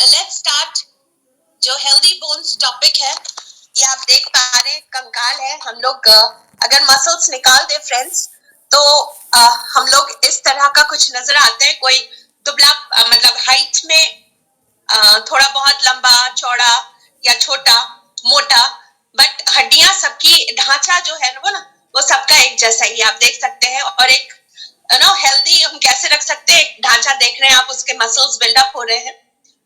Let's start. जो healthy bones topic है, ये आप देख पा रहे हैं, कंकाल है। हम लोग अगर मसल्स निकाल दे फ्रेंड्स, तो हम लोग इस तरह का कुछ नजर आते हैं। कोई दुबला मतलब हाइट में थोड़ा बहुत लंबा, चौड़ा या छोटा, मोटा, बट हड्डियां सबकी, ढांचा जो है वो सबका एक जैसा ही आप देख सकते हैं। और एक हेल्दी हम कैसे रख सकते हैं, ढांचा देख रहे हैं आप, उसके मसल्स बिल्डअप हो रहे हैं,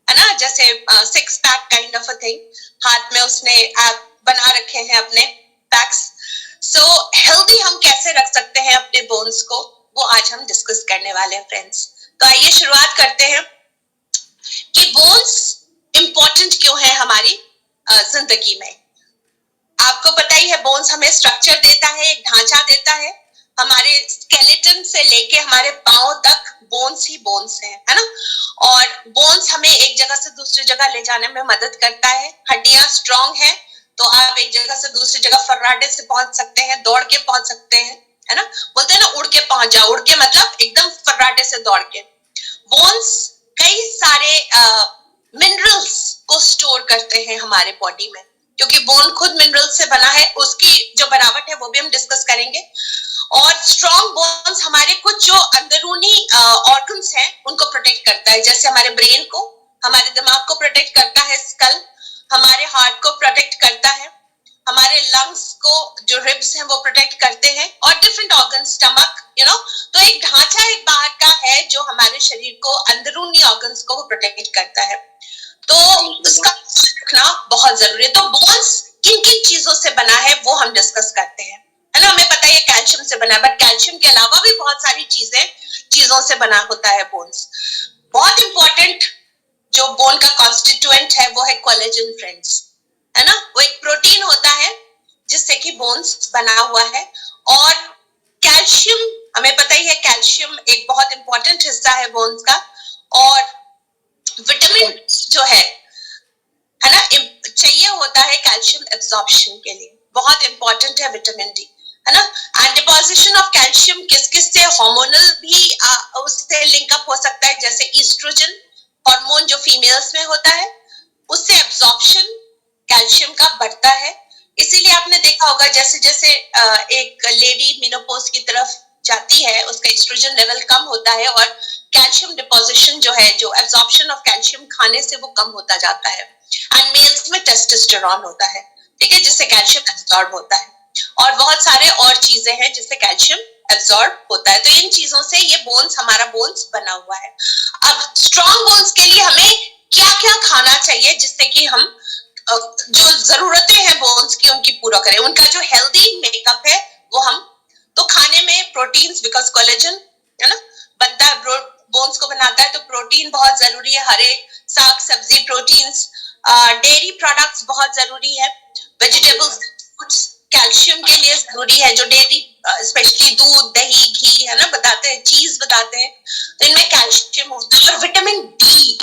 है ना, जैसे 6 pack kind of a thing. हाथ में उसने बना रखे हैं अपने पैक्स। सो हेल्दी हम कैसे रख सकते हैं अपने बोन्स को, वो आज हम डिस्कस करने वाले हैं फ्रेंड्स। तो आइए शुरुआत करते हैं कि बोन्स इंपॉर्टेंट क्यों है हमारी जिंदगी में। आपको पता ही है, बोन्स हमें स्ट्रक्चर देता है, एक ढांचा देता है। हमारे स्केलेटन से लेके हमारे पांव तक बोन्स ही बोन्स हैं, है ना। और बोन्स हमें एक जगह से दूसरी जगह ले जाने में मदद करता है। हड्डियां स्ट्रांग है तो आप एक जगह से दूसरी जगह फर्राटे से पहुंच सकते हैं, दौड़ के पहुंच सकते हैं, है ना। बोलते हैं ना, उड़ के पहुंच जाओ। उड़ के मतलब एकदम फर्राटे से दौड़ के। बोन्स कई सारे मिनरल्स को स्टोर करते हैं हमारे बॉडी में, क्योंकि बोन खुद मिनरल से बना है। उसकी जो बनावट है वो भी हम डिस्कस करेंगे। और स्ट्रॉन्ग बोन्स हमारे कुछ जो अंदरूनी ऑर्गन्स हैं उनको प्रोटेक्ट करता है, जैसे हमारे ब्रेन को, हमारे दिमाग को प्रोटेक्ट करता है स्कल, हमारे हार्ट को प्रोटेक्ट करता है, हमारे लंग्स को, जो रिब्स हैं वो प्रोटेक्ट करते हैं, और डिफरेंट ऑर्गन, स्टमक, तो एक ढांचा एक बाहर का है जो हमारे शरीर को, अंदरूनी ऑर्गन्स को प्रोटेक्ट करता है। तो उसका रखना बहुत जरूरी है। तो बोन्स किन किन चीजों से बना है वो हम डिस्कस करते हैं, है ना। हमें पता है कैल्शियम से बना है, बट कैल्शियम के अलावा भी बहुत सारी चीजों से बना होता है बोन्स। बहुत इंपॉर्टेंट जो बोन का कॉन्स्टिट्यूएंट है वो है कोलेजन फ्रेंड्स, है ना। वो एक प्रोटीन होता है जिससे कि बोन्स बना हुआ है। और कैल्शियम, हमें पता ही है, कैल्शियम एक बहुत इंपॉर्टेंट हिस्सा है बोन्स का। और विटामिन जो है ना, चाहिए होता है कैल्शियम एब्जॉर्प्शन के लिए। बहुत इंपॉर्टेंट है विटामिन डी, है ना। एंड डिपोजिशन ऑफ कैल्शियम किस किस से, हार्मोनल भी उससे लिंकअप हो सकता है, जैसे ईस्ट्रोजन हार्मोन जो फीमेल्स में होता है, उससे एब्जॉर्प्शन कैल्शियम का बढ़ता है। इसीलिए आपने देखा होगा, जैसे जैसे एक लेडी मेनोपॉज की तरफ जाती है, उसका एस्ट्रोजन लेवल कम होता है, और कैल्शियम डिपोजिशन जो है, जो एब्जॉर्प्शन ऑफ कैल्शियम खाने से वो कम होता जाता है। एंड मेल्स में टेस्टोस्टेरोन होता है, ठीक है, जिससे कैल्शियम एब्जॉर्ब होता है। और बहुत सारे और चीजें हैं जिससे कैल्शियम एब्जॉर्ब होता है। तो इन चीजों से ये बोन्स, हमारा बोन्स बना हुआ है। अब स्ट्रॉन्ग बोन्स के लिए हमें क्या क्या खाना चाहिए जिससे कि हम जो जरूरतें हैं बोन्स की उनकी पूरा करें, उनका जो हेल्दी मेकअप है वो हम, तो खाने में प्रोटीन्स, बिकॉज कोलेजन, है ना, बनता है, बोन्स को बनाता है, तो प्रोटीन बहुत जरूरी है। हरे साग सब्जी प्रोटीन्स, डेयरी प्रोडक्ट्स बहुत जरूरी है, वेजिटेबल्स, फ्रूट्स कैल्शियम के लिए जरूरी है। जो डेयरी स्पेशली दूध, दही, घी, है ना, बताते हैं, चीज बताते हैं, तो इनमें कैल्शियम होता है। और विटामिन डी,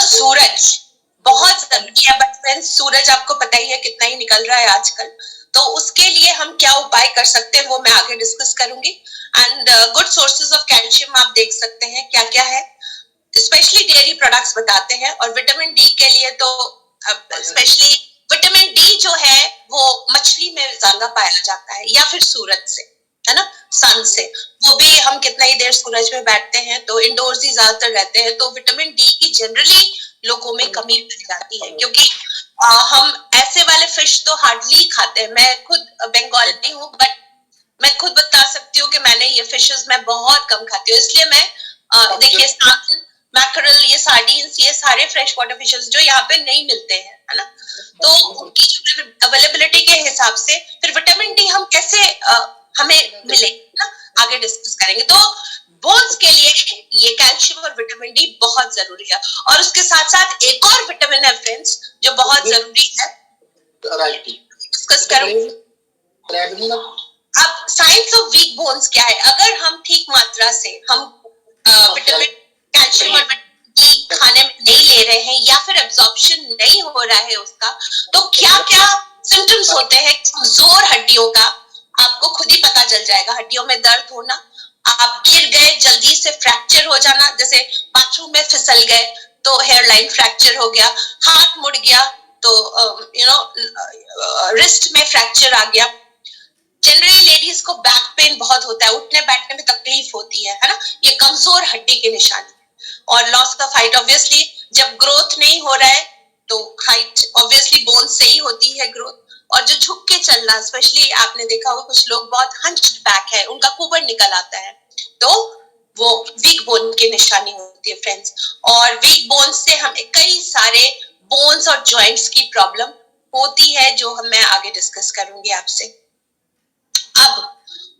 सूरज बहुत जरूरी है। बट फ्रेंड्स, सूरज आपको पता ही है कितना ही निकल रहा है आजकल, तो उसके लिए हम क्या उपाय कर सकते हैं वो मैं आगे डिस्कस करूंगी। And good sources of calcium आप देख सकते हैं क्या क्या है, स्पेशली डेयरी प्रोडक्ट्स बताते हैं। और विटामिन डी के लिए तो स्पेशली विटामिन डी जो है वो मछली में ज्यादा पाया जाता है, या फिर सूरज से, है ना, सन से। वो भी हम कितना ही देर सूरज में बैठते हैं, तो इंडोर्स ही ज्यादातर रहते हैं, तो विटामिन डी की जनरली लोगों में कमी पड़ जाती है, क्योंकि हम ऐसे वाले फिश तो हार्डली खाते हैं। मैं खुद बंगाली हूँ, बट मैं खुद बता सकती हूँ कि मैंने ये फिशेस मैं बहुत कम खाती हूँ। इसलिए मैं देखिए, मैकरल, ये सार्डिन्स, ये सारे फ्रेश वाटर फिशेस जो यहाँ पे नहीं मिलते हैं, है ना, तो उनकी अवेलेबिलिटी के हिसाब से फिर विटामिन डी हम कैसे हमें मिले ना, आगे डिस्कस करेंगे। तो बोन्स के लिए ये कैल्शियम और विटामिन डी बहुत जरूरी है। और उसके साथ साथ एक और विटामिन है फ्रेंड्स जो बहुत जरूरी है, डिस्कस करूंगी। अब साइंस ऑफ वीक बोन्स क्या है। अगर हम ठीक मात्रा से हम विटामिन, कैल्शियम और विटामिन डी खाने में नहीं ले रहे हैं, या फिर एब्जॉर्प्शन नहीं हो रहा है उसका, तो क्या क्या सिम्टम्स होते हैं कमजोर हड्डियों का, आपको खुद ही पता चल जाएगा। हड्डियों में दर्द होना, आप गिर गए, जल्दी से फ्रैक्चर हो जाना, जैसे बाथरूम में फिसल गए तो हेयर लाइन फ्रैक्चर हो गया, हाथ मुड़ गया तो रिस्ट में फ्रैक्चर आ गया। जनरली लेडीज को बैक पेन बहुत होता है, उठने बैठने में तकलीफ होती है ना, ये कमजोर हड्डी की निशानी है। और लॉस ऑफ हाइट, ऑब्वियसली जब ग्रोथ नहीं हो रहा है तो हाइट ऑब्वियसली बोन से ही होती है ग्रोथ। और जो झुक के चलना, स्पेशली आपने देखा होगा कुछ लोग बहुत हंच्ड बैक है, उनका कुबर निकल आता है, तो वो वीक बोन की निशानी होती है फ्रेंड्स। और वीक बोन से हमें कई सारे बोन्स और जॉइंट्स की प्रॉब्लम होती है, जो मैं आगे डिस्कस करूंगी आपसे। अब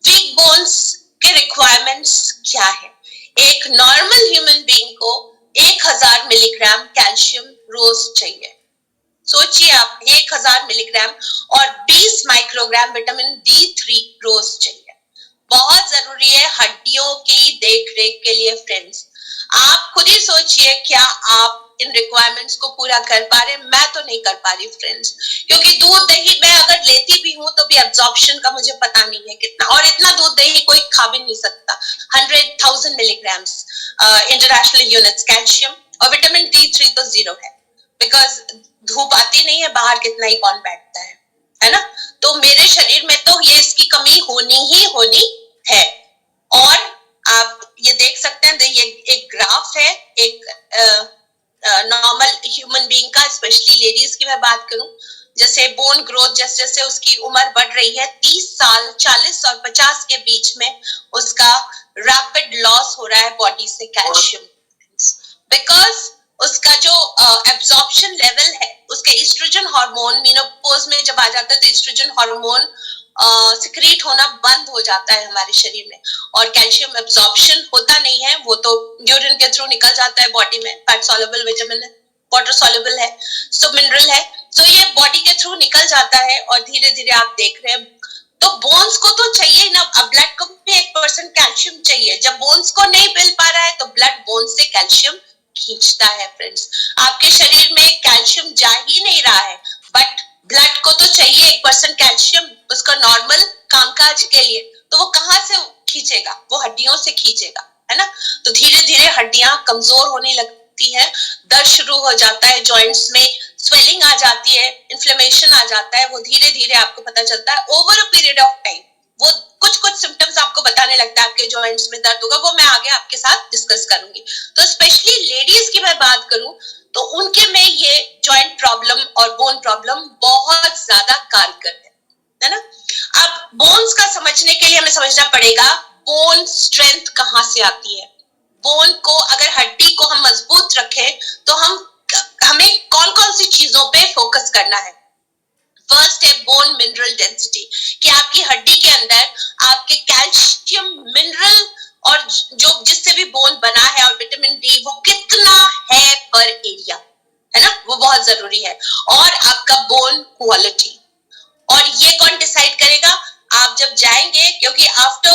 वीक बोन्स के रिक्वायरमेंट्स क्या है? एक नॉर्मल ह्यूमन बीइंग को 1000 मिलीग्राम कैल्शियम रोज चाहिए। सोचिए आप, 1000 मिलीग्राम और 20 माइक्रोग्राम विटामिन D3 रोज चाहिए। बहुत जरूरी है हड्डियों की देख रेख के लिए फ्रेंड्स। आप खुद ही सोचिए, क्या आप इन रिक्वायरमेंट्स को पूरा कर पा रहे? मैं तो नहीं कर पा रही फ्रेंड्स, क्योंकि दूध दही मैं अगर लेती भी हूँ तो भी एब्जॉर्प्शन का मुझे पता नहीं है कितना, और इतना दूध दही कोई खा भी नहीं सकता। 100,000 मिलीग्राम्स इंटरनेशनल यूनिट्स कैल्शियम, और विटामिन D3 तो 0 है, बिकॉज धूप आती नहीं है बाहर, कितना ही कौन बैठता है ना। तो मेरे शरीर में तो ये इसकी कमी होनी ही होनी है। और आप ये देख सकते हैं, ये एक ग्राफ है एक नॉर्मल ह्यूमन बीइंग का, स्पेशली लेडीज की मैं बात करूं, जैसे बोन ग्रोथ जैसे जैसे उसकी उम्र बढ़ रही है, 30 साल 40 और 50 के बीच में उसका रैपिड लॉस हो रहा है बॉडी से कैल्शियम, बिकॉज उसका जो एब्जॉर्प्शन लेवल है, उसके एस्ट्रोजन हार्मोन मेनोपॉज में जब आ जाता है तो एस्ट्रोजन हार्मोन सिक्रीट होना बंद हो जाता है हमारे शरीर में, और कैल्शियम एब्जॉर्प्शन होता नहीं है, वो तो यूरिन के थ्रू निकल जाता है बॉडी में। फैट सॉल्युबल विटामिन है, वाटर सॉल्युबल है, सो मिनरल है, सो ये बॉडी के थ्रू निकल जाता है, और धीरे धीरे आप देख रहे हैं। तो बोन्स को तो चाहिए ना, अब ब्लड को भी 1% कैल्शियम चाहिए। जब बोन्स को नहीं मिल पा रहा है तो ब्लड बोन से कैल्शियम खींचता है फ्रेंड्स। आपके शरीर में कैल्शियम जा ही नहीं रहा है, बट ब्लड को तो चाहिए 1% कैल्शियम उसका नॉर्मल कामकाज के लिए, तो वो कहां से खींचेगा? वो हड्डियों से खींचेगा, है ना। तो धीरे धीरे हड्डियां कमजोर होने लगती है, दर्द शुरू हो जाता है, जॉइंट्स में स्वेलिंग आ जाती है, इन्फ्लेमेशन आ जाता है, वो धीरे धीरे आपको पता चलता है over a period of time. वो कुछ कुछ सिम्टम्स आपको बताने लगता है, आपके जॉइंट्स में दर्द होगा, वो मैं आगे आपके साथ डिस्कस करूंगी। तो स्पेशली लेडीज की मैं बात करूं तो उनके में ये जॉइंट प्रॉब्लम और बोन प्रॉब्लम बहुत ज्यादा कारगर है ना। अब बोन्स का समझने के लिए हमें समझना पड़ेगा बोन स्ट्रेंथ कहां से आती है। बोन को, अगर हड्डी को हम मजबूत रखें तो हमें कौन कौन सी चीजों पे फोकस करना है। फर्स्ट है बोन मिनरल डेंसिटी, कि आपकी हड्डी के अंदर आपके कैल्शियम मिनरल और जो जिससे भी बोन बना है, और विटामिन डी, वो कितना है पर एरिया, है ना, वो बहुत जरूरी है। और आपका बोन क्वालिटी, और ये कौन डिसाइड करेगा? आप जब जाएंगे, क्योंकि आफ्टर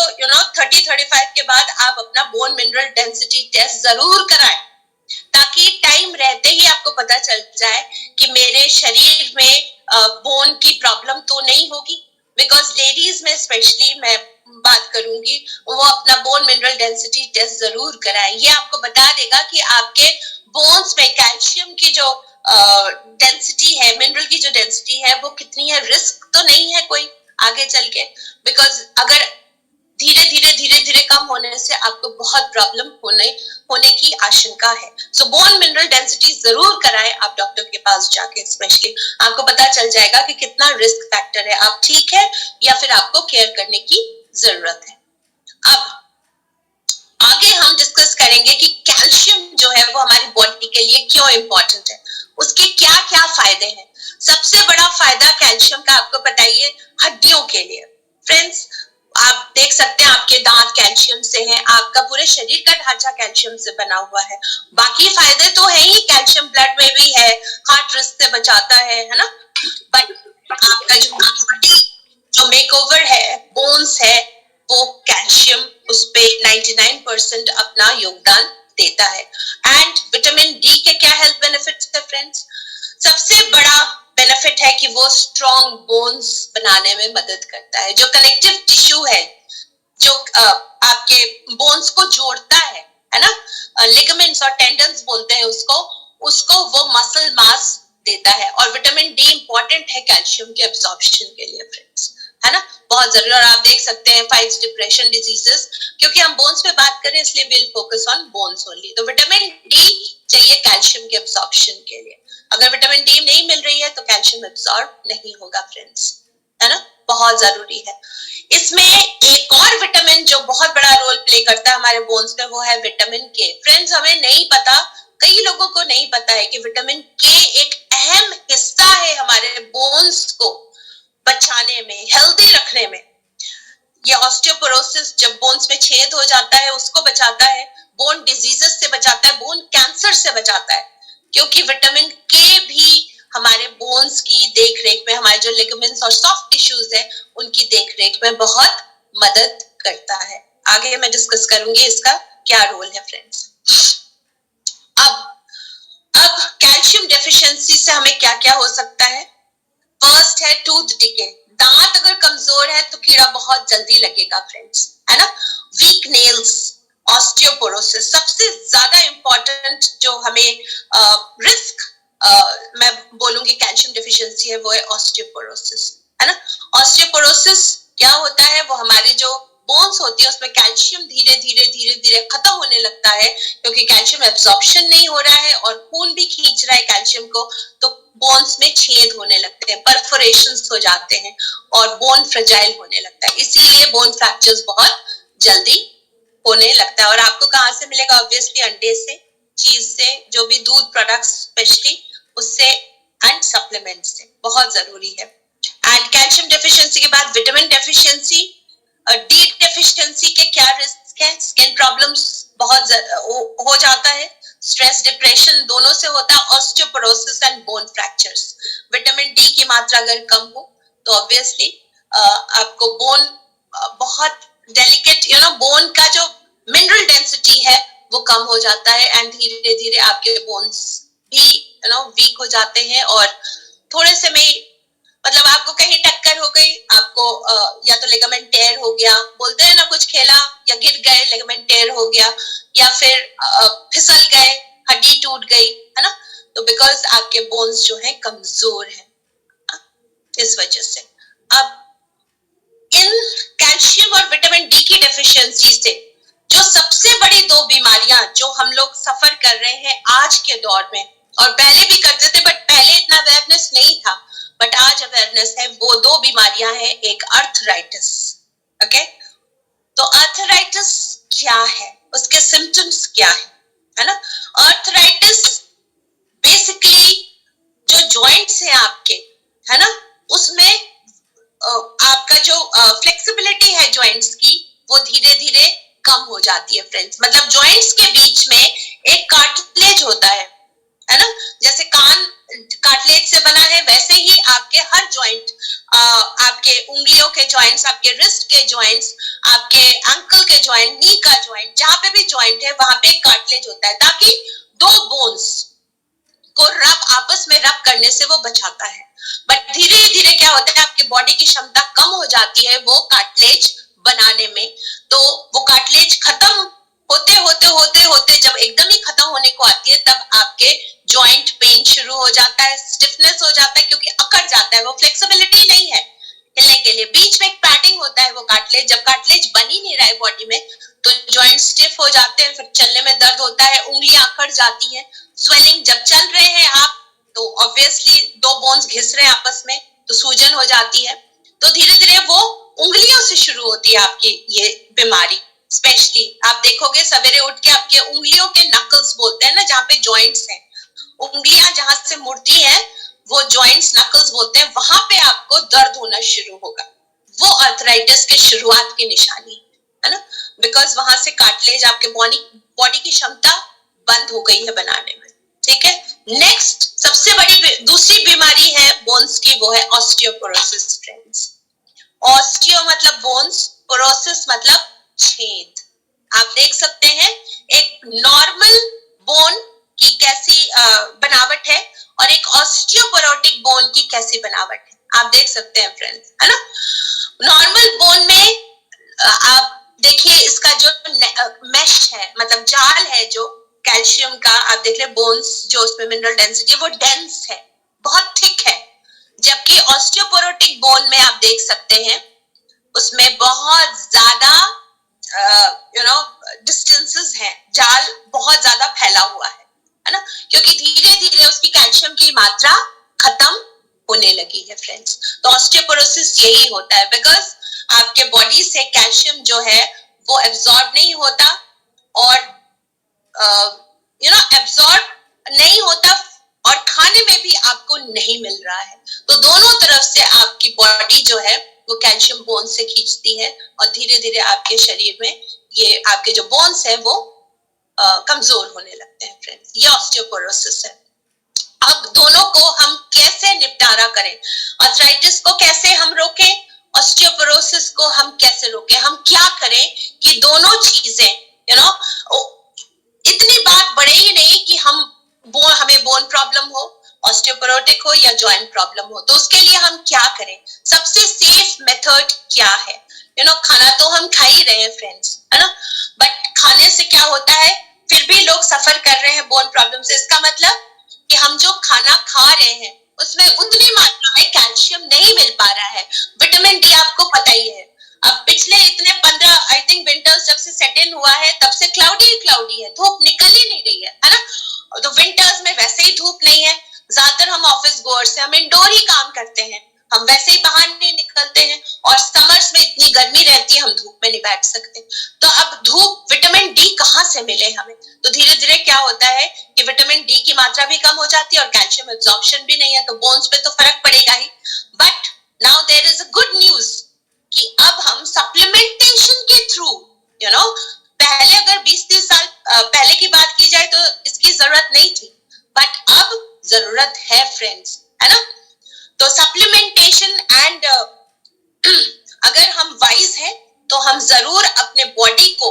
30-35 के बाद आप अपना बोन मिनरल डेंसिटी टेस्ट जरूर कराएं, ताकि टाइम रहते ही आपको पता चल जाए कि मेरे शरीर में बोन की प्रॉब्लम तो नहीं होगी। बिकॉज लेडीज में स्पेशली मैं बात करूंगी, वो अपना बोन मिनरल डेंसिटी टेस्ट जरूर कराएं। ये आपको बता देगा कि आपके बोन्स में कैल्शियम की जो डेंसिटी है, मिनरल की जो डेंसिटी है, वो कितनी है, रिस्क तो नहीं है कोई आगे चल के। बिकॉज अगर धीरे धीरे कम होने से आपको बहुत प्रॉब्लम होने की आशंका है। सो बोन मिनरल डेंसिटी जरूर कराएं आप डॉक्टर के पास जाके, स्पेशली आपको पता चल जाएगा कि कितना रिस्क फैक्टर है, आप ठीक है या फिर आपको केयर करने की जरूरत है। अब आगे हम डिस्कस करेंगे कि कैल्शियम जो है वो हमारी बॉडी के लिए क्यों इंपॉर्टेंट है, उसके क्या क्या फायदे हैं। सबसे बड़ा फायदा कैल्शियम का आपको बताइए, हड्डियों के लिए फ्रेंड्स। आप देख सकते हैं आपके दांत कैल्शियम से हैं, आपका पूरे शरीर का ढांचा कैल्शियम से बना हुआ है। बाकी फायदे तो है ही, कैल्शियम ब्लड में भी है, हार्ट रिस्क से बचाता है ना। बट आपका जो मेकओवर है, बोन्स है, वो कैल्शियम उस पे 99% अपना योगदान देता है। एंड विटामिन डी के क्या हेल्थ बेनिफिट्स है फ्रेंड्स? सबसे बड़ा बेनिफिट है कि वो स्ट्रॉन्ग बोन्स बनाने में मदद करता है। जो कनेक्टिव टिश्यू है, जो आपके बोन्स को जोड़ता है ना, लिगामेंट्स और टेंडन्स बोलते हैं उसको वो मसल मास देता है। और विटामिन डी इंपॉर्टेंट है कैल्शियम के एब्जॉर्प्शन के लिए फ्रेंड्स, है ना, बहुत जरूरी। और आप देख सकते हैं फाइट्स डिप्रेशन डिजीजेस, क्योंकि हम बोन्स पे बात करें इसलिए will focus on bones only. तो विटामिन डी चाहिए कैल्शियम के एब्जॉर्प्शन के लिए। अगर विटामिन डी नहीं मिल रही है तो कैल्शियम एब्जॉर्ब नहीं होगा फ्रेंड्स, है ना, बहुत जरूरी है। इसमें एक और विटामिन जो बहुत बड़ा रोल प्ले करता है हमारे बोन्स में, वो है विटामिन के। फ्रेंड्स, हमें नहीं पता, कई लोगों को नहीं पता है कि विटामिन के एक अहम हिस्सा है हमारे बोन्स को बचाने में, हेल्दी रखने में। ये ऑस्टियोपोरोसिस, जब बोन्स में छेद हो जाता है, उसको बचाता है, बोन डिजीजेस से बचाता है, बोन कैंसर से बचाता है, क्योंकि विटामिन के भी हमारे बोन्स की देखरेख में, हमारे जो लिगामेंट्स और सॉफ्ट टिश्यूज है उनकी देखरेख में बहुत मदद करता है। आगे मैं डिस्कस करूंगी इसका क्या रोल है फ्रेंड्स। अब कैल्शियम डेफिशिएंसी से हमें क्या क्या हो सकता है। फर्स्ट है टूथ डिके। दांत अगर कमजोर है तो कीड़ा बहुत जल्दी लगेगा फ्रेंड्स, है ना। वीक नेल्स, ऑस्टियोपोरोसिस, सबसे ज्यादा इंपॉर्टेंट जो हमें रिस्क मैं बोलूंगी कैल्शियम डेफिशिएंसी है, वो है ऑस्टियोपोरोसिस, है ना। ऑस्टियोपोरोसिस क्या होता है, वो हमारी जो बोन्स होती है उसमें कैल्शियम धीरे धीरे धीरे धीरे खत्म होने लगता है, क्योंकि कैल्शियम एब्जॉर्प्शन नहीं हो रहा है और खून भी खींच रहा है कैल्शियम को, तो बोन्स में छेद होने लगते हैं, परफोरेशंस हो जाते हैं और बोन फ्रेजाइल होने लगता है। इसीलिए बोन फ्रैक्चर्स बहुत जल्दी होने लगता है। और आपको कहाँ से मिलेगा? ऑब्वियसली अंडे से, चीज से, जो भी दूध प्रोडक्ट्स स्पेशली उससे, एंड सप्लीमेंट से, बहुत जरूरी है। एंड कैल्शियम डेफिशिएंसी के बाद विटामिन डेफिशिएंसी, डी डेफिशिएंसी के क्या रिस्क है? स्किन प्रॉब्लम्स बहुत हो जाता है, स्ट्रेस डिप्रेशन दोनों से होता है, osteoporosis and bone fractures. Vitamin D की मात्रा अगर कम हो तो ऑब्वियसली आपको बोन बहुत डेलिकेट, बोन का जो मिनरल डेंसिटी है वो कम हो जाता है, एंड धीरे धीरे आपके बोन्स भी वीक हो जाते हैं। और थोड़े से में मतलब आपको कहीं टक्कर हो गई, आपको या तो लिगामेंट टेयर हो गया, बोलते हैं ना, कुछ खेला या गिर गए, लिगामेंट टेयर हो गया, या फिर फिसल गए, हड्डी टूट गई, है ना, तो बिकॉज आपके बोन्स जो है कमजोर है, इस वजह से। अब इन कैल्शियम और विटामिन डी की डेफिशिएंसी से जो सबसे बड़ी दो बीमारियां जो हम लोग सफर कर रहे हैं आज के दौर में, और पहले भी करते थे बट पहले इतना अवेयरनेस नहीं था, बट आज अवेयरनेस है, वो दो बीमारियां हैं। एक अर्थराइटिस, ओके, तो अर्थराइटिस क्या है, उसके सिम्टम्स क्या है ना। अर्थराइटिस बेसिकली जो जॉइंट्स हैं आपके, है ना, उसमें आपका जो फ्लेक्सिबिलिटी है जॉइंट्स की, वो धीरे धीरे कम हो जाती है फ्रेंड्स। मतलब जॉइंट्स के बीच में एक कार्टिलेज होता है ना, जैसे कान कार्टिलेज से बना है, वैसे ही आपके हर जॉइंट, आपके उंगलियों के जॉइंट्स, आपके रिस्ट के जॉइंट्स, आपके एंकल के जॉइंट, नी का जॉइंट, जहां पे भी जॉइंट है वहां पे एक कार्टिलेज होता है, ताकि दो बोन्स को आपस में रब करने से वो बचाता है। बट धीरे धीरे क्या होता है, आपकी बॉडी की क्षमता कम हो जाती है वो कार्टिलेज बनाने में, तो वो कार्टिलेज खत्म होते होते होते होते जब एकदम ही खत्म होने को आती है, तब आपके जॉइंट पेन शुरू हो जाता है, स्टिफनेस हो जाता है, क्योंकि अकड़ जाता है, वो फ्लेक्सिबिलिटी नहीं है हिलने के लिए। बीच में एक पैडिंग होता है वो कार्टिलेज, जब कार्टिलेज बन ही नहीं रहा है बॉडी में, तो जॉइंट स्टिफ हो जाते हैं, फिर चलने में दर्द होता है, उंगलियां अकड़ जाती हैं, स्वेलिंग। जब चल रहे हैं आप तो ऑब्वियसली दो बोन्स घिस रहे हैं आपस में, तो सूजन हो जाती है। तो धीरे धीरे वो उंगलियों से शुरू होती है आपकी ये बीमारी। स्पेशली आप देखोगे सवेरे उठ के आपके उंगलियों के नकल्स बोलते हैं ना, जहाँ पे जॉइंट्स हैं, उंगलियां जहां से मुड़ती हैं वो जॉइंट्स नकल्स बोलते हैं, वहां पे आपको दर्द होना शुरू होगा। वो अर्थराइटिस के शुरुआत की निशानी है ना, बिकॉज वहां से कार्टिलेज आपके बॉडी की क्षमता बंद हो गई है बनाने में। ठीक है, नेक्स्ट सबसे बड़ी दूसरी बीमारी है बोन्स की, वो है ऑस्टियोपोरोसिस फ्रेंड्स। ऑस्टियो मतलब बोन्स, पोरोसिस मतलब छेद। आप देख सकते हैं एक नॉर्मल बोन की कैसी बनावट है और एक ऑस्टियोपोरोटिक बोन की कैसी बनावट है, आप देख सकते हैं फ्रेंड्स, है ना। नॉर्मल बोन में आप देखिए इसका जो मैश है, मतलब जाल है जो कैल्शियम का आप देख ले बोन्स जो उसमें मिनरल डेंसिटी वो डेंस है, बहुत थिक है, जबकि ऑस्टियोपोरोटिक बोन में आप देख सकते हैं उसमें बहुत ज्यादा डिस्टेंसेस हैं, जाल बहुत ज्यादा फैला हुआ है ना, क्योंकि धीरे धीरे उसकी कैल्शियम की मात्रा खत्म होने लगी है फ्रेंड्स। तो ऑस्टियोपोरोसिस यही होता है, बिकॉज आपके बॉडी से कैल्शियम जो है वो एब्जॉर्ब नहीं होता, और एब्जॉर्ब नहीं होता और खाने में भी आपको नहीं मिल रहा है। तो दोनों तरफ से आपकी बॉडी जो है वो कैल्शियम बोन से खींचती है, और धीरे धीरे आपके शरीर में ये आपके जो बोन्स है वो कमजोर होने लगते हैं फ्रेंड्स। ये ऑस्टियोपोरोसिस है। अब दोनों को हम कैसे निपटारा करें, आर्थराइटिस को कैसे हम रोकें, ऑस्टियोपोरोसिस को हम कैसे रोकें, हम क्या करें कि दोनों चीजें इतनी बात बढ़े ही नहीं कि हमें बोन प्रॉब्लम हो, ऑस्टियोपोरोटिक हो या जॉइंट प्रॉब्लम हो। तो उसके लिए हम क्या करें, सबसे सेफ मेथड क्या है? खाना तो हम खा ही रहे हैं फ्रेंड्स, है ना, बट खाने से क्या होता है, फिर भी लोग सफर कर रहे हैं बोन प्रॉब्लम से। इसका मतलब कि हम जो खाना खा रहे हैं उसमें उतनी मात्रा में कैल्शियम नहीं मिल पा रहा है। विटामिन डी आपको पता ही है, अब पिछले इतने 15 आई थिंक विंटर्स जब से सेट इन हुआ है तब से क्लाउडी है, धूप निकल ही नहीं रही है ना। तो विंटर्स में वैसे ही धूप नहीं है, ज्यादातर हम ऑफिस गोअर्स हैं, हम इंडोर ही काम करते हैं, हम वैसे ही बाहर नहीं निकलते हैं, और समर्स में इतनी गर्मी रहती है हम धूप में नहीं बैठ सकते। तो अब धूप विटामिन डी कहाँ से मिले हमें? तो धीरे धीरे क्या होता है कि विटामिन डी की मात्रा भी कम हो जाती है और कैल्शियम एब्जॉर्प्शन भी नहीं है, तो बोन्स पे तो फर्क पड़ेगा ही। But now there is a good news कि अब हम सप्लीमेंटेशन के थ्रू पहले अगर 20-30 साल पहले की बात की जाए तो इसकी जरूरत नहीं थी, बट अब जरूरत है फ्रेंड्स, है ना। तो सप्लीमेंटेशन एंड अगर हम वाइज हैं तो हम जरूर अपने बॉडी को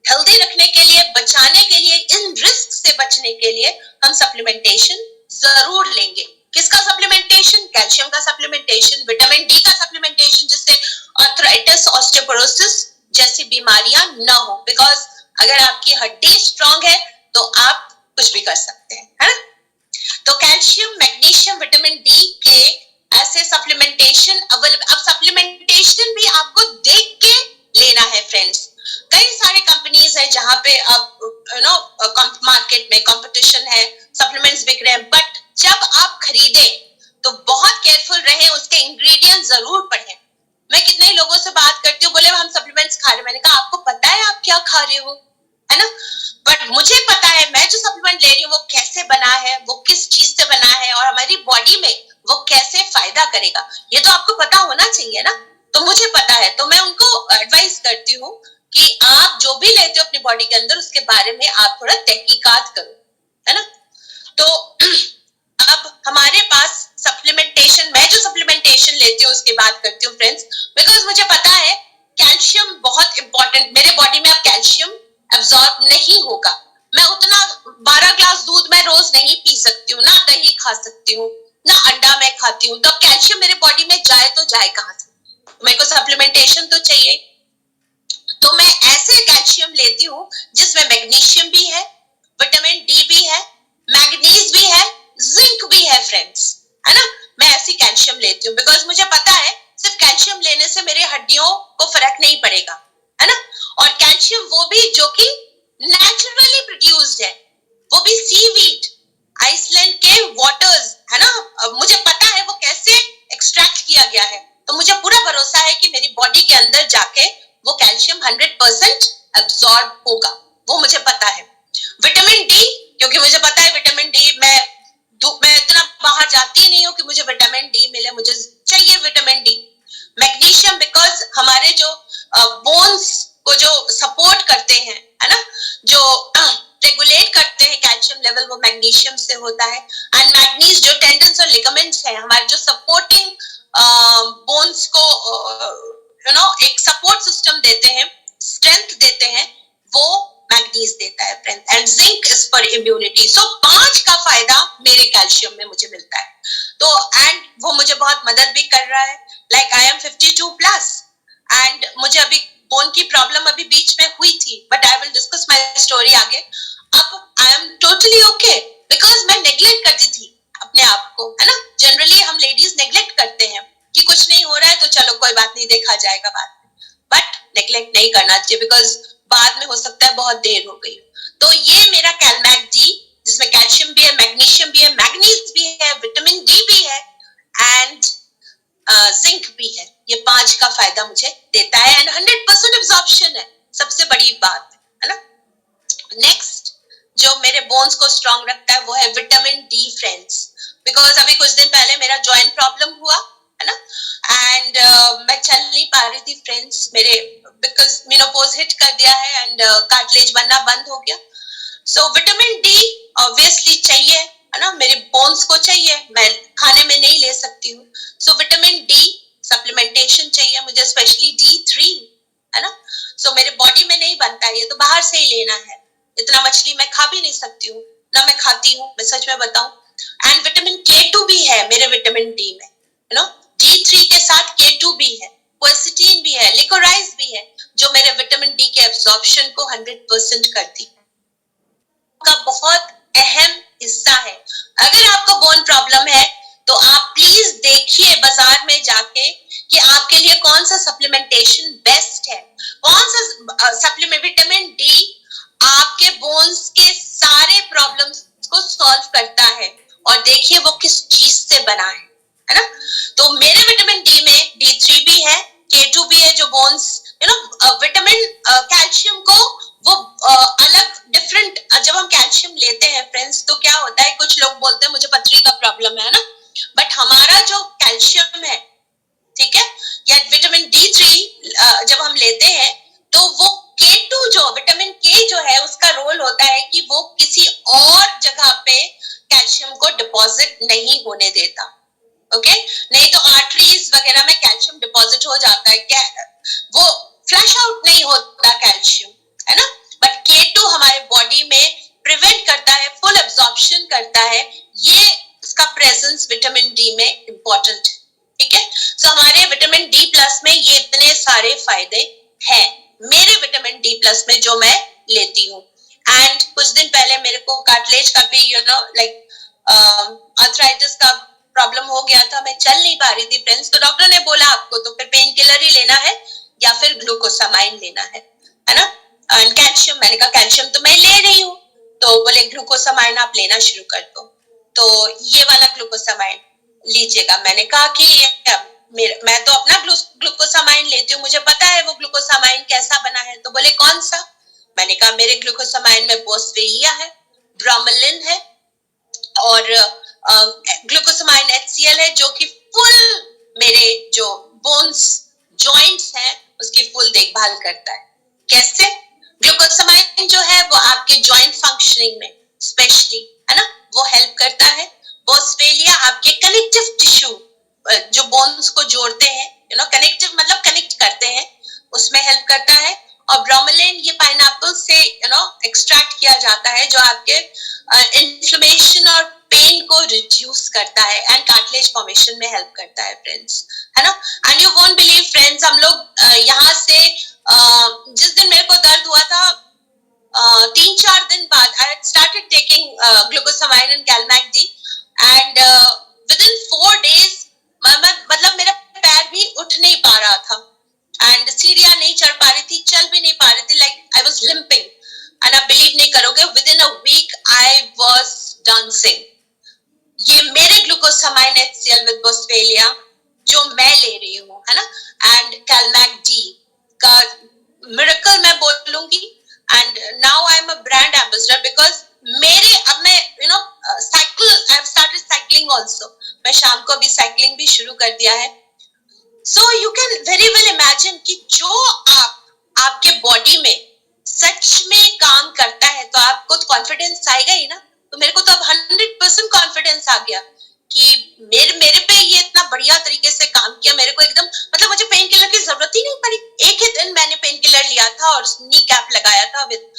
हेल्दी रखने के लिए, बचाने के लिए, इन रिस्क से बचने के लिए हम सप्लीमेंटेशन जरूर लेंगे। किसका सप्लीमेंटेशन? कैल्शियम का सप्लीमेंटेशन, विटामिन डी का सप्लीमेंटेशन, जिससे आर्थराइटिस, ऑस्टियोपोरोसिस जैसी बीमारियां ना हो। बिकॉज अगर आपकी हड्डी स्ट्रांग है तो आप कुछ भी कर सकते हैं, है ना। तो कैल्शियम, मैग्नीशियम, विटामिन डी के ऐसे सप्लीमेंटेशन अवेलेबल। अब सप्लीमेंटेशन भी आपको देख के लेना है फ्रेंड्स। कई सारे कंपनीज है जहां पे अब मार्केट में कंपटीशन है, सप्लीमेंट्स बिक रहे हैं, बट जब आप खरीदे तो बहुत केयरफुल रहे, उसके इंग्रेडिएंट जरूर पढ़ें। मैं कितने लोगों से बात करती हूँ, बोले हम सप्लीमेंट्स खा रहे हैं, मैंने कहा आपको पता है आप क्या खा रहे हो, है ना। बट मुझे पता है मैं जो सप्लीमेंट ले रही हूँ वो कैसे बना है, वो किस चीज से बना है, और हमारी बॉडी में वो कैसे फायदा करेगा, ये तो आपको पता होना चाहिए ना। तो मुझे पता है, तो मैं उनको एडवाइस करती हूँ कि आप जो भी लेते हो अपनी बॉडी के अंदर उसके बारे में आप थोड़ा तहकीकात करो, है ना। तो अब हमारे पास सप्लीमेंटेशन, मैं जो सप्लीमेंटेशन लेती हूँ उसकी बात करती हूँ फ्रेंड्स, बिकॉज मुझे पता है कैल्शियम बहुत इंपॉर्टेंट। मेरे बॉडी में अब कैल्शियम एब्जॉर्ब नहीं होगा, मैं उतना 12 ग्लास दूध मैं रोज नहीं पी सकती हूँ, ना दही खा सकती हूँ, ना अंडा मैं खाती हूँ, तो कैल्शियम मेरे बॉडी में जाए तो जाए कहाँ से? मेरे को सप्लीमेंटेशन तो चाहिए। तो मैं ऐसे कैल्शियम लेती हूँ जिसमें मैग्नीशियम भी है, विटामिन डी भी है, मैग्नीज भी है, जिंक भी है फ्रेंड्स, है ना। मैं ऐसी कैल्शियम लेती हूँ बिकॉज मुझे पता है सिर्फ कैल्शियम लेने से मेरे हड्डियों को फर्क नहीं पड़ेगा, है ना। और कैल्शियम वो भी जो कि नेचुरली प्रोड्यूस्ड है, वो भी सीवीड, आइसलैंड के वाटर्स, है ना। मुझे पता है वो कैसे एक्सट्रैक्ट किया गया है, तो मुझे पूरा भरोसा है कि मेरी बॉडी के अंदर जाके वो कैल्शियम 100% एब्सॉर्ब होगा, वो मुझे पता है। विटामिन डी, क्योंकि मुझे पता है विटामिन डी मैं इतना बाहर जाती नहीं हूँ कि मुझे विटामिन डी मिले, मुझे चाहिए विटामिन डी। मैग्नीशियम बिकॉज हमारे जो बोन्स को जो सपोर्ट करते हैं, है ना, जो रेगुलेट करते हैं कैल्शियम लेवल, वो मैग्नीशियम से होता है। एंड मैग्नीज जो टेंडन्स और लिगामेंट्स है हमारे, जो सपोर्टिंग बोन्स को एक सपोर्ट सिस्टम देते हैं, स्ट्रेंथ देते हैं, वो मैग्नीज देता है friends. And zinc is for immunity. So 5 का फायदा मेरे कैल्शियम में मुझे मिलता है। तो एंड वो मुझे बहुत मदद भी कर रहा है। Like I am 52 plus and मुझे अभी बोन की प्रॉब्लम अभी बीच में हुई थी, but I will discuss my story आगे। अब टोटली ओके, बिकॉज मैं नेग्लेक्ट करती थी अपने आप को, है ना। जनरली हम लेडीज नेग्लेक्ट करते हैं कि कुछ नहीं हो रहा है तो चलो कोई बात नहीं, देखा जाएगा बाद में, बट नेग्लेक्ट नहीं करना चाहिए, बिकॉज बाद में हो सकता है बहुत देर हो गई। तो ये मेरा कैलमैक डी, जिसमें कैल्शियम भी है, मैग्नीशियम भी है, मैग्नीज भी है, विटामिन डी भी है एंड जिंक भी है। ये 5 का फायदा मुझे देता है एंड 100% एब्जॉर्प्शन है, सबसे बड़ी बात है ना। नेक्स्ट जो मेरे बोन्स को स्ट्रांग रखता है वो है विटामिन डी फ्रेंड्स, बिकॉज अभी कुछ दिन पहले मेरा जॉइंट प्रॉब्लम हुआ, है ना, एंड मैं चल नहीं पा रही थी फ्रेंड्स, मेरे बिकॉज मेनोपॉज हिट कर दिया है एंड कार्टिलेज बनना बंद हो गया। सो विटामिन डी ऑब्वियसली चाहिए, है ना, मेरे बोन्स को चाहिए, मैं खाने में नहीं ले सकती हूँ। सो विटामिन डी सप्लीमेंटेशन चाहिए मुझे, स्पेशली D3, है ना। सो मेरे बॉडी में नहीं बनता है, ये तो बाहर से ही लेना है। इतना मछली मैं खा भी नहीं सकती हूँ, ना मैं खाती हूँ, मैं सच में बताऊं। एंड विटामिन K2 भी है मेरे विटामिन डी में, यू नो, D3 के साथ K2 भी है, क्वेर्सेटीन भी है, लिकोराइज भी है, जो मेरे विटामिन डी के एब्जॉर्प्शन को 100% करती है, का बहुत अहम हिस्सा है। अगर आपको बोन प्रॉब्लम है तो आप प्लीज देखिए बाजार में जाके कि आपके लिए कौन सा सप्लीमेंटेशन बेस्ट है, कौन सा सप्लीमेंट। विटामिन डी आपके बोन्स के सारे प्रॉब्लम्स को सॉल्व करता है, और देखिए वो किस चीज से बना है ना। तो मेरे विटामिन डी में D3 भी है, K2 भी है, जो bones, you know, vitamin calcium को वो अलग डिफरेंट, जब हम कैल्शियम लेते हैं फ्रेंड्स तो क्या होता है, कुछ लोग बोलते हैं मुझे पथरी का प्रॉब्लम है ना, बट हमारा जो कैल्शियम है, ठीक है, या विटामिन D3 जब हम लेते हैं तो वो K2 जो विटामिन K जो है उसका रोल होता है कि वो किसी और जगह पे कैल्शियम को डिपॉजिट नहीं होने देता, ओके। नहीं तो आर्टरीज वगैरह में कैल्शियम डिपॉजिट हो जाता है, वो फ्लश आउट नहीं होता कैल्शियम, है ना। बट K2 हमारे बॉडी में प्रिवेंट करता है, फुल एब्जॉर्प्शन करता है, ये इसका प्रेजेंस विटामिन डी में इंपॉर्टेंट है, ठीक है। सो हमारे विटामिन डी प्लस में ये इतने सारे फायदे हैं, मेरे विटामिन डी प्लस में जो मैं लेती हूँ। एंड कुछ दिन पहले मेरे को कार्टिलेज का भी, यू नो, लाइक आर्थराइटिस का प्रॉब्लम हो गया था, मैं चल नहीं पा रही थी फ्रेंड्स, तो डॉक्टर ने बोला आपको तो फिर पेन किलर ही लेना है या फिर ग्लूकोसामाइन लेना है ना। एंड कैल्शियम, मैंने कहा कैल्शियम तो मैं ले रही हूँ, तो बोले ग्लूकोसामाइन आप लेना शुरू कर दो, तो ये वाला ग्लूकोसामाइन लीजिएगा। मैंने कहा कि मैं तो अपना ग्लूकोसामाइन लेती हूँ, मुझे पता है वो ग्लूकोसामाइन कैसा बना है, तो बोले कौन सा। मैंने कहा मेरे ग्लूकोसामाइन में बोस्वेलिया है, ब्रोमेलिन है और ग्लूकोसामाइन HCl है, जो कि फुल मेरे जो बोन्स जॉइंट्स हैं उसकी फुल देखभाल करता है। कैसे? ग्लूकोसामाइन जो है वो आपके जॉइंट फंक्शनिंग में स्पेशली, है ना, वो हेल्प करता है। बोस्वेलिया आपके कनेक्टिव टिश्यू, जो बोन्स को जोड़ते हैं, यू नो, कनेक्टिव मतलब कनेक्ट करते हैं, उसमें हेल्प करता है। और ब्रोमेलिन ये पाइनएप्पल से, यू नो, एक्सट्रैक्ट किया जाता है, जो आपके इन्फ्लेमेशन और पेन को रिड्यूस करता है एंड कार्टिलेज फॉर्मेशन में हेल्प करता है फ्रेंड्स, है ना। And you won't believe friends, हम लोग यहाँ से जिस दिन मेरे को दर्द हुआ था 3-4 दिन बाद I had started taking glucosamine and Calmag D and within 4 days मतलब मेरा पैर भी उठ नहीं पा रहा था एंड सीढ़ियां नहीं चढ़ पा रही थी, चल भी नहीं पा रही थी, like I was limping and आप बिलीव नहीं करोगे within a week I was dancing. ये मेरे ग्लूकोसामाइन HCl विद बोस्वेलिया जो मैं ले रही हूँ, है ना, एंड कैलमैक डी का मिरेकल मैं बोलूंगी। And now I am a brand ambassador because मेरे अब मैं, you know, cycle, I have started cycling also, मैं शाम को भी साइक्लिंग भी शुरू कर दिया है। So you can very well imagine कि जो आपके बॉडी में सच में काम करता है तो आपको तो कॉन्फिडेंस आएगा ही ना। तो मेरे को तो अब 100% कॉन्फिडेंस आ गया कि मेरे पे ये इतना बढ़िया तरीके से काम किया, मेरे को एकदम, मतलब मुझे पेन किलर की जरूरत ही नहीं पड़ी। एक ही दिन मैंने पेन किलर लिया था और नी कैप लगाया था विद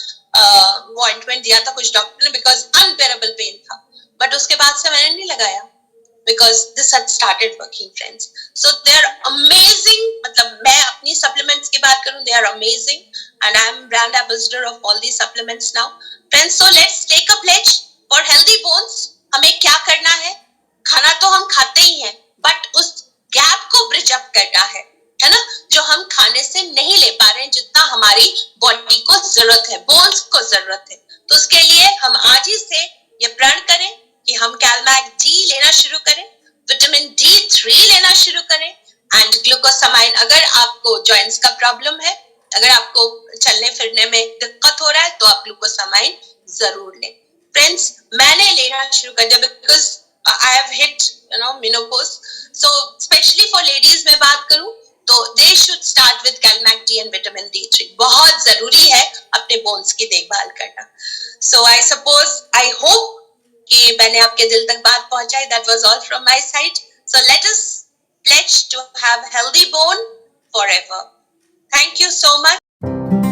वो ऑइंटमेंट दिया था कुछ डॉक्टर ने, बिकॉज अनबेरेबल पेन था, बट उसके बाद से मैंने नहीं लगाया because this had started working friends. So they are amazing, मतलब मैं अपनी supplements की बात करूँ, they are amazing and I am brand ambassador of all these supplements now friends. So let's take a pledge for healthy bones हमें क्या करना है? खाना तो हम खाते ही हैं, बट उस गैप को ब्रिज अप करना है ना, जो हम खाने से नहीं ले पा रहे हैं जितना हमारी बॉडी को जरूरत है, बोन्स को जरूरत है। तो उसके लिए हम आज ही से ये प्रण करें कि हम कैलमैक डी लेना शुरू करें, विटामिन D3 लेना शुरू करें, एंड ग्लूकोसामाइन। अगर आपको जॉइंट्स का प्रॉब्लम है, अगर आपको चलने फिरने में दिक्कत हो रहा है, तो आप ग्लूकोसामाइन जरूर लें। फ्रेंड्स, मैंने लेना शुरू कर दिया because I have hit menopause, so specially for ladies में बात करूं तो they should start with Calmag D and vitamin D3। बहुत जरूरी है अपने बोन्स की देखभाल करना। सो आई सपोज, आई होप कि मैंने आपके दिल तक बात पहुंचाई। That was all from my side. So let us pledge to have healthy bone forever. Thank you so much.